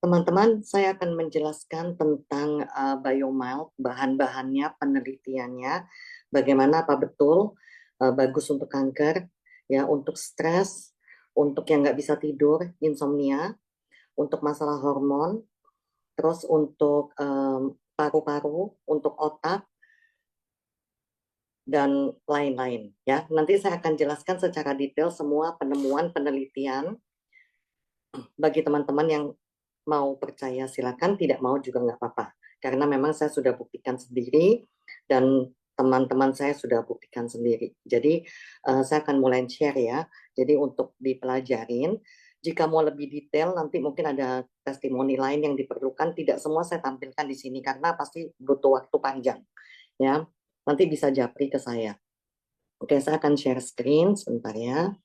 Teman-teman, saya akan menjelaskan tentang biomilk, bahan-bahannya, penelitiannya, bagaimana apa betul bagus untuk kanker, ya, untuk stres, untuk yang nggak bisa tidur, insomnia, untuk masalah hormon, terus untuk paru-paru, untuk otak, dan lain-lain. Ya, nanti saya akan jelaskan secara detail semua penemuan penelitian bagi teman-teman yang mau percaya silakan, tidak mau juga nggak apa-apa. Karena memang saya sudah buktikan sendiri dan teman-teman saya sudah buktikan sendiri. Jadi saya akan mulai share ya. Jadi untuk dipelajarin, jika mau lebih detail nanti mungkin ada testimoni lain yang diperlukan. Tidak semua saya tampilkan di sini karena pasti butuh waktu panjang. Ya, nanti bisa japri ke saya. Oke, saya akan share screen sebentar ya.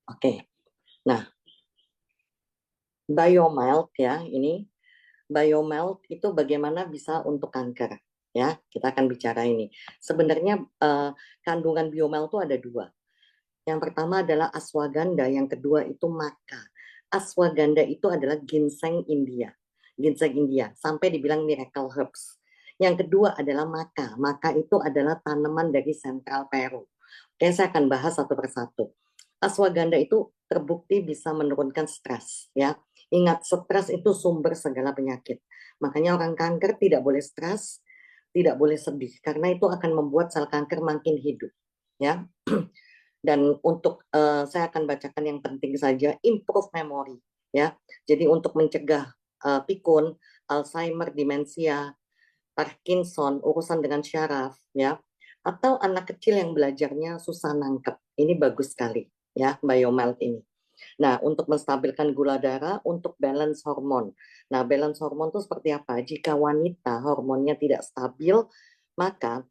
Oke, nah biomilk ya ini. Biomilk itu bagaimana bisa untuk kanker, ya kita akan bicara ini. Sebenarnya kandungan biomilk itu ada dua. Yang pertama adalah ashwagandha, yang kedua itu maca. Ashwagandha itu adalah ginseng India, sampai dibilang miracle herbs. Yang kedua adalah maca. Maca itu adalah tanaman dari Central Peru. Oke, saya akan bahas satu persatu. Ashwagandha itu terbukti bisa menurunkan stres, ya. Ingat, stres itu sumber segala penyakit. Makanya orang kanker tidak boleh stres, tidak boleh sedih, karena itu akan membuat sel kanker makin hidup, ya. Dan untuk saya akan bacakan yang penting saja, improve memory, ya. Jadi untuk mencegah pikun, Alzheimer, demensia, Parkinson, urusan dengan syaraf, ya, atau anak kecil yang belajarnya susah nangkep, ini bagus sekali, ya, biomilk ini. Nah, untuk menstabilkan gula darah, untuk balance hormon. Nah, balance hormon itu seperti apa? Jika wanita hormonnya tidak stabil, maka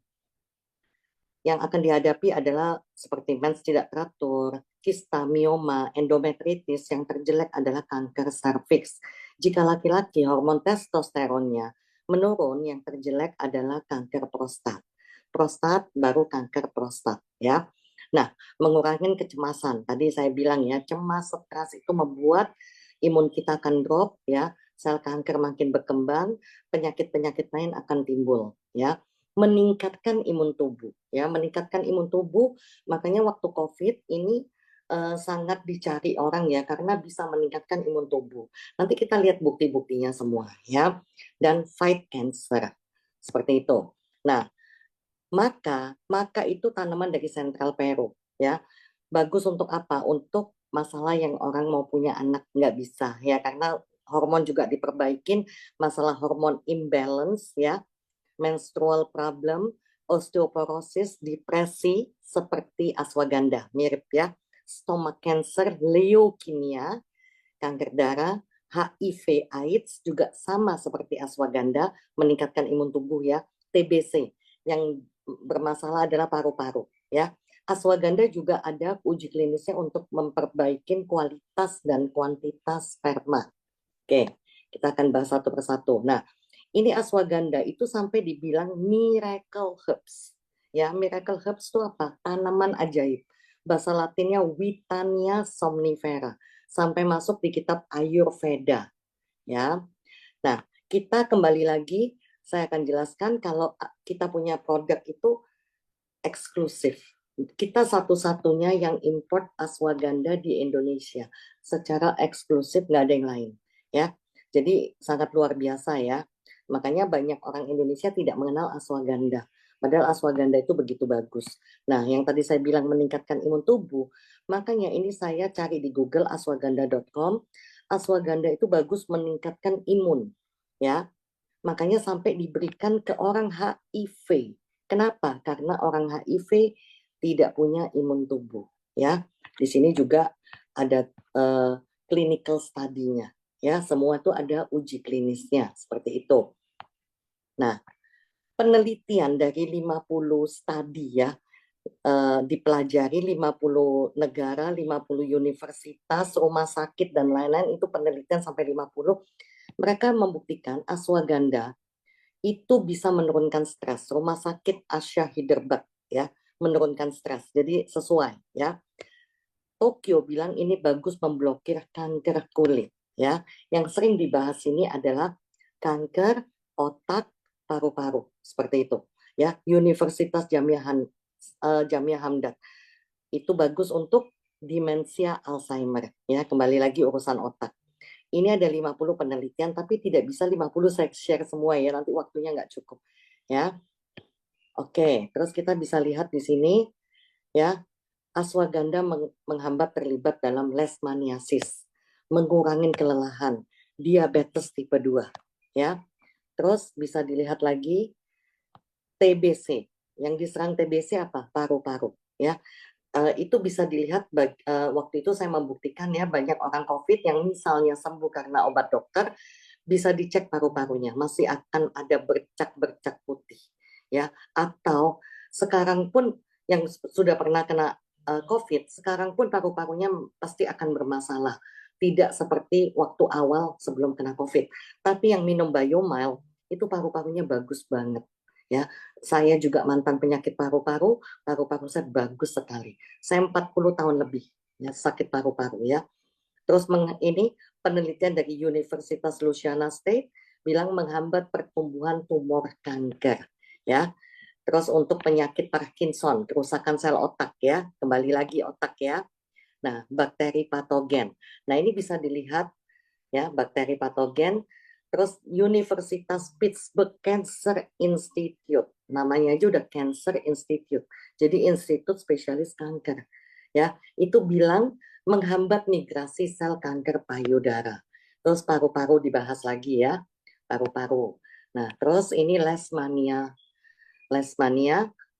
yang akan dihadapi adalah seperti mens tidak teratur, kista, mioma, endometritis, yang terjelek adalah kanker serviks. Jika laki-laki hormon testosteronnya menurun, yang terjelek adalah kanker prostat. Prostat baru kanker prostat, ya. Nah, mengurangi kecemasan. Tadi saya bilang ya, cemas, stres itu membuat imun kita akan drop, ya. Sel kanker makin berkembang, penyakit-penyakit lain akan timbul, ya. Meningkatkan imun tubuh, ya, meningkatkan imun tubuh. Makanya waktu COVID ini sangat dicari orang ya, karena bisa meningkatkan imun tubuh. Nanti kita lihat bukti-buktinya semua, ya. Dan fight cancer, seperti itu. Nah, maka itu tanaman dari Central Peru, ya. Bagus untuk apa? Untuk masalah yang orang mau punya anak nggak bisa, ya, karena hormon juga diperbaikin, masalah hormon imbalance, ya, menstrual problem, osteoporosis, depresi seperti ashwagandha, mirip ya, stomach cancer, leukemia, kanker darah, HIV AIDS juga sama seperti ashwagandha, meningkatkan imun tubuh ya, TBC yang bermasalah adalah paru-paru ya. Ashwagandha juga ada uji klinisnya untuk memperbaiki kualitas dan kuantitas sperma. Oke, kita akan bahas satu persatu. Nah, ini ashwagandha itu sampai dibilang miracle herbs. Ya, miracle herbs itu apa? Tanaman ajaib. Bahasa Latinnya Witania somnifera. Sampai masuk di kitab Ayurveda. Ya. Nah, kita kembali lagi, saya akan jelaskan kalau kita punya produk itu eksklusif. Kita satu-satunya yang import ashwagandha di Indonesia. Secara eksklusif, nggak ada yang lain. Ya, jadi sangat luar biasa ya. Makanya banyak orang Indonesia tidak mengenal ashwagandha. Padahal ashwagandha itu begitu bagus. Nah, yang tadi saya bilang meningkatkan imun tubuh, makanya ini saya cari di Google ashwagandha.com. Ashwagandha itu bagus meningkatkan imun, ya. Makanya sampai diberikan ke orang HIV. Kenapa? Karena orang HIV tidak punya imun tubuh, ya. Di sini juga ada clinical study-nya, ya. Semua itu ada uji klinisnya seperti itu. Nah, penelitian dari 50 studi ya, dipelajari 50 negara, 50 universitas, rumah sakit dan lain-lain, itu penelitian sampai 50. Mereka membuktikan ashwagandha itu bisa menurunkan stres. Rumah sakit Asia Hyderabad ya, menurunkan stres. Jadi sesuai ya. Tokyo bilang ini bagus memblokir kanker kulit ya. Yang sering dibahas ini adalah kanker otak, paru-paru seperti itu ya. Universitas Jamiah Hamdani itu bagus untuk demensia Alzheimer ya. Kembali lagi urusan otak. Ini ada 50 penelitian tapi tidak bisa 50 saya share semua ya, nanti waktunya nggak cukup ya. Oke, terus kita bisa lihat di sini ya, ashwagandha menghambat terlibat dalam leishmaniasis, mengurangi kelelahan, diabetes tipe 2 ya. Terus bisa dilihat lagi TBC. Yang diserang TBC apa? Paru-paru ya. Itu bisa dilihat waktu itu saya membuktikan ya, banyak orang COVID yang misalnya sembuh karena obat dokter, bisa dicek paru-parunya masih akan ada bercak-bercak putih ya. Atau sekarang pun yang sudah pernah kena COVID, sekarang pun paru-parunya pasti akan bermasalah, tidak seperti waktu awal sebelum kena COVID. Tapi yang minum Biomile itu paru-parunya bagus banget ya. Saya juga mantan penyakit paru-paru, paru-paru saya bagus sekali. Saya 40 tahun lebih ya sakit paru-paru ya. Terus ini penelitian dari Universitas Louisiana State bilang menghambat pertumbuhan tumor kanker ya. Terus untuk penyakit Parkinson, kerusakan sel otak ya, kembali lagi otak ya. Nah, bakteri patogen. Nah, ini bisa dilihat ya, bakteri patogen. Terus Universitas Pittsburgh Cancer Institute, namanya aja udah Cancer Institute. Jadi institut spesialis kanker. Ya, itu bilang menghambat migrasi sel kanker payudara. Terus paru-paru dibahas lagi ya, paru-paru. Nah, terus ini lesmania,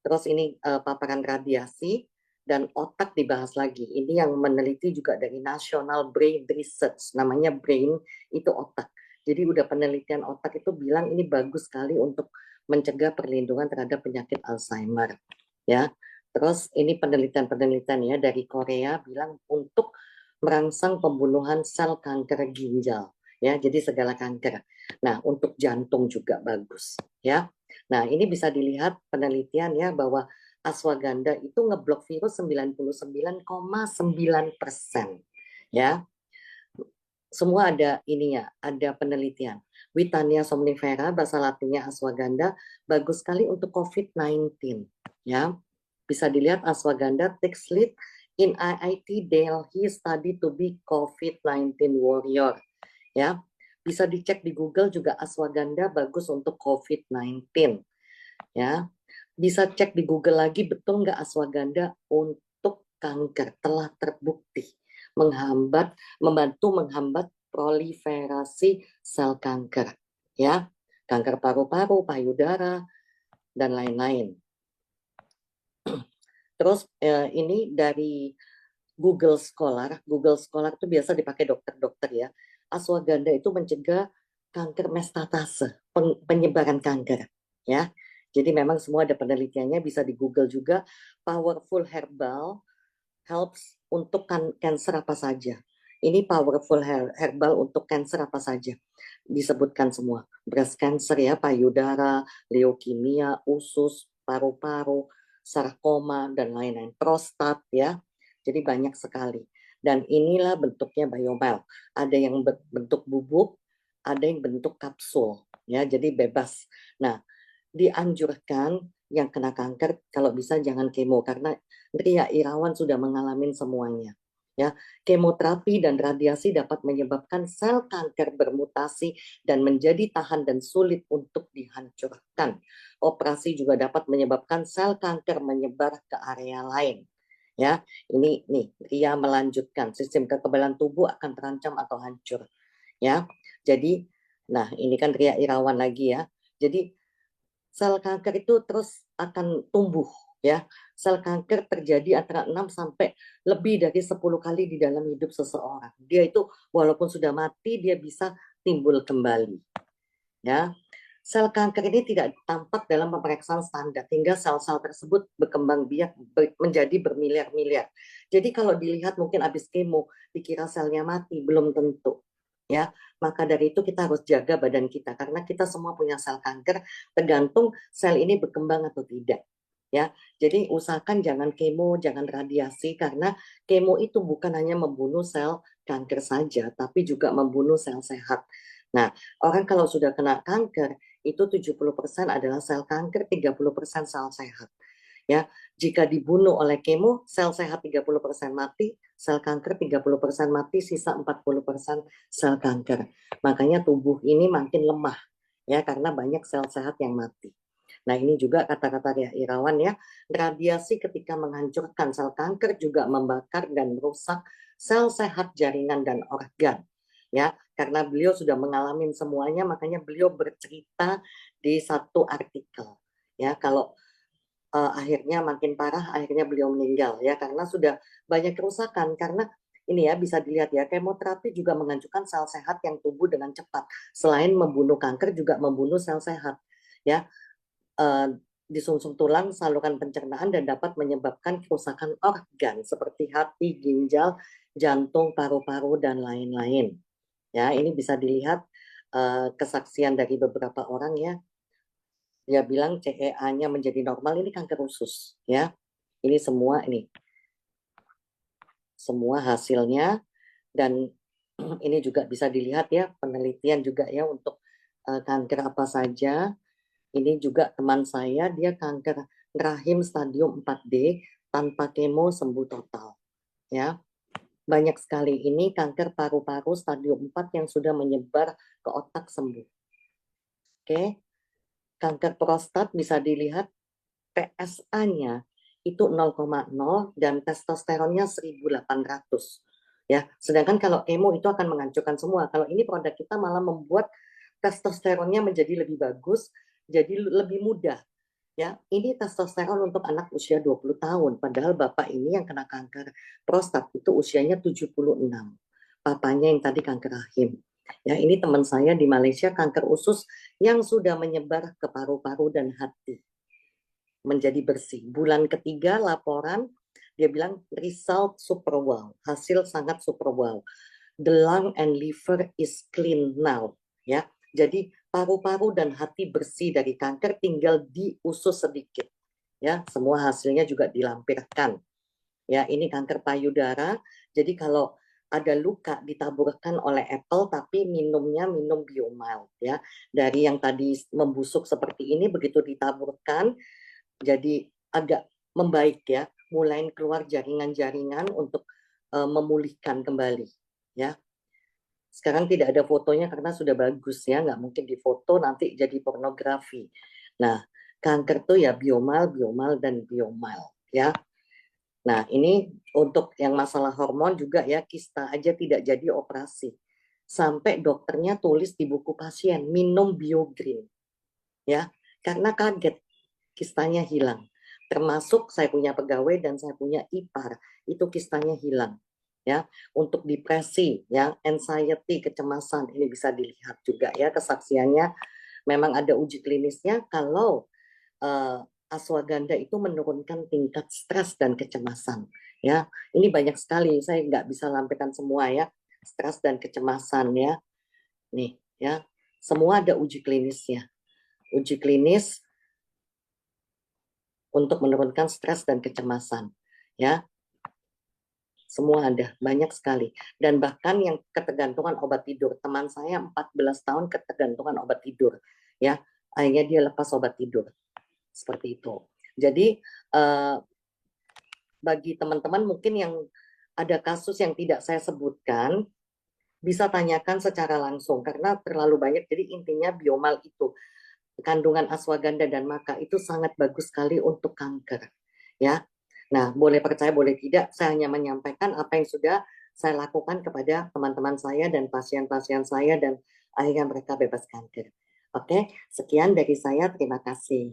terus ini paparan radiasi, dan otak dibahas lagi. Ini yang meneliti juga dari National Brain Research, namanya brain itu otak. Jadi udah penelitian otak itu bilang ini bagus sekali untuk mencegah perlindungan terhadap penyakit Alzheimer. Ya, terus ini penelitian-penelitian ya dari Korea bilang untuk merangsang pembunuhan sel kanker ginjal. Ya, jadi segala kanker. Nah, untuk jantung juga bagus. Ya, nah ini bisa dilihat penelitian ya bahwa ashwagandha itu ngeblok virus 99,9% ya. Semua ada ininya, ada penelitian. Witania somnifera, bahasa latinnya ashwagandha, bagus sekali untuk COVID-19 ya. Bisa dilihat ashwagandha takes lead in IIT Delhi study to be COVID-19 warrior ya. Bisa dicek di Google juga ashwagandha bagus untuk COVID-19 ya. Bisa cek di Google lagi, betul nggak ashwagandha untuk kanker, telah terbukti membantu menghambat proliferasi sel kanker ya, kanker paru-paru, payudara, dan lain-lain. Terus ini dari Google Scholar itu biasa dipakai dokter-dokter ya. Ashwagandha itu mencegah kanker mestatase, penyebaran kanker ya. Jadi memang semua ada penelitiannya, bisa di Google juga. Powerful herbal helps untuk cancer apa saja. Ini powerful herbal untuk cancer apa saja. Disebutkan semua. Breast cancer ya, payudara, leukemia, usus, paru-paru, sarkoma, dan lain-lain. Prostat ya. Jadi banyak sekali. Dan inilah bentuknya Biomile. Ada yang bentuk bubuk, ada yang bentuk kapsul. Ya, jadi bebas. Nah, dianjurkan yang kena kanker kalau bisa jangan kemo karena Ria Irawan sudah mengalami semuanya. Ya, kemoterapi dan radiasi dapat menyebabkan sel kanker bermutasi dan menjadi tahan dan sulit untuk dihancurkan. Operasi juga dapat menyebabkan sel kanker menyebar ke area lain. Ya, ini nih Ria melanjutkan sistem kekebalan tubuh akan terancam atau hancur. Ya, jadi, nah ini kan Ria Irawan lagi ya. Jadi sel kanker itu terus akan tumbuh ya. Sel kanker terjadi antara 6 sampai lebih dari 10 kali di dalam hidup seseorang. Dia itu walaupun sudah mati dia bisa timbul kembali. Ya. Sel kanker ini tidak tampak dalam pemeriksaan standar hingga sel-sel tersebut berkembang biak menjadi bermiliar-miliar. Jadi kalau dilihat mungkin habis kemo dikira selnya mati, belum tentu. ya. Maka dari itu kita harus jaga badan kita karena kita semua punya sel kanker, tergantung sel ini berkembang atau tidak. Ya, jadi usahakan jangan kemo, jangan radiasi karena kemo itu bukan hanya membunuh sel kanker saja, tapi juga membunuh sel sehat. Nah, orang kalau sudah kena kanker itu 70% adalah sel kanker, 30% sel sehat. Ya, jika dibunuh oleh kemo, sel sehat 30% mati, sel kanker 30% mati, sisa 40% sel kanker. Makanya tubuh ini makin lemah ya karena banyak sel sehat yang mati. Nah, ini juga kata-kata ya Irawan ya, radiasi ketika menghancurkan sel kanker juga membakar dan merusak sel sehat jaringan dan organ. Ya, karena beliau sudah mengalami semuanya, makanya beliau bercerita di satu artikel. Ya, kalau akhirnya makin parah, akhirnya beliau meninggal ya karena sudah banyak kerusakan. Karena ini ya bisa dilihat ya, kemoterapi juga menghancurkan sel sehat yang tumbuh dengan cepat. Selain membunuh kanker juga membunuh sel sehat ya. Di sumsum tulang, saluran pencernaan dan dapat menyebabkan kerusakan organ seperti hati, ginjal, jantung, paru-paru dan lain-lain. Ya, ini bisa dilihat kesaksian dari beberapa orang ya. Dia bilang CEA-nya menjadi normal, ini kanker usus ya. Ini semua hasilnya dan ini juga bisa dilihat ya penelitian juga ya untuk kanker apa saja. Ini juga teman saya dia kanker rahim stadium 4D tanpa kemo sembuh total ya. Banyak sekali ini kanker paru-paru stadium 4 yang sudah menyebar ke otak sembuh. Oke. Kanker prostat bisa dilihat PSA-nya itu 0,0 dan testosteronnya 1.800 ya. Sedangkan kalau kemo itu akan menghancurkan semua. Kalau ini produk kita malah membuat testosteronnya menjadi lebih bagus, jadi lebih mudah. Ya, ini testosteron untuk anak usia 20 tahun, padahal bapak ini yang kena kanker prostat itu usianya 76. Papanya yang tadi kanker rahim. Ya, ini teman saya di Malaysia kanker usus yang sudah menyebar ke paru-paru dan hati menjadi bersih. Bulan ketiga laporan, dia bilang result super wow, hasil sangat super wow. The lung and liver is clean now. Ya, jadi paru-paru dan hati bersih dari kanker, tinggal di usus sedikit. Ya, semua hasilnya juga dilampirkan. Ya, ini kanker payudara. Jadi kalau ada luka ditaburkan oleh apple tapi minumnya minum Biomild ya. Dari yang tadi membusuk seperti ini begitu ditaburkan jadi agak membaik ya, mulai keluar jaringan-jaringan untuk memulihkan kembali ya. Sekarang tidak ada fotonya karena sudah bagus ya, nggak mungkin difoto nanti jadi pornografi. Nah, kanker tuh ya biomal, biomal dan biomal ya. Nah, ini untuk yang masalah hormon juga ya, kista aja tidak jadi operasi. Sampai dokternya tulis di buku pasien minum Biogreen ya, karena kaget kistanya hilang. Termasuk saya punya pegawai dan saya punya ipar, itu kistanya hilang. Ya, untuk depresi, ya, anxiety, kecemasan, ini bisa dilihat juga ya kesaksiannya. Memang ada uji klinisnya kalau ashwagandha itu menurunkan tingkat stres dan kecemasan. Ya, ini banyak sekali. Saya nggak bisa lampirkan semua ya, stres dan kecemasan ya. Nih, ya, semua ada uji klinisnya. Uji klinis untuk menurunkan stres dan kecemasan. Ya, semua ada, banyak sekali. Dan bahkan yang ketergantungan obat tidur. Teman saya 14 tahun ketergantungan obat tidur. Ya, akhirnya dia lepas obat tidur. Seperti itu. Jadi bagi teman-teman mungkin yang ada kasus yang tidak saya sebutkan, bisa tanyakan secara langsung karena terlalu banyak. Jadi intinya biomal itu kandungan ashwagandha dan maca itu sangat bagus sekali untuk kanker. Ya, nah boleh percaya boleh tidak, saya hanya menyampaikan apa yang sudah saya lakukan kepada teman-teman saya dan pasien-pasien saya dan akhirnya mereka bebas kanker. Oke, sekian dari saya. Terima kasih.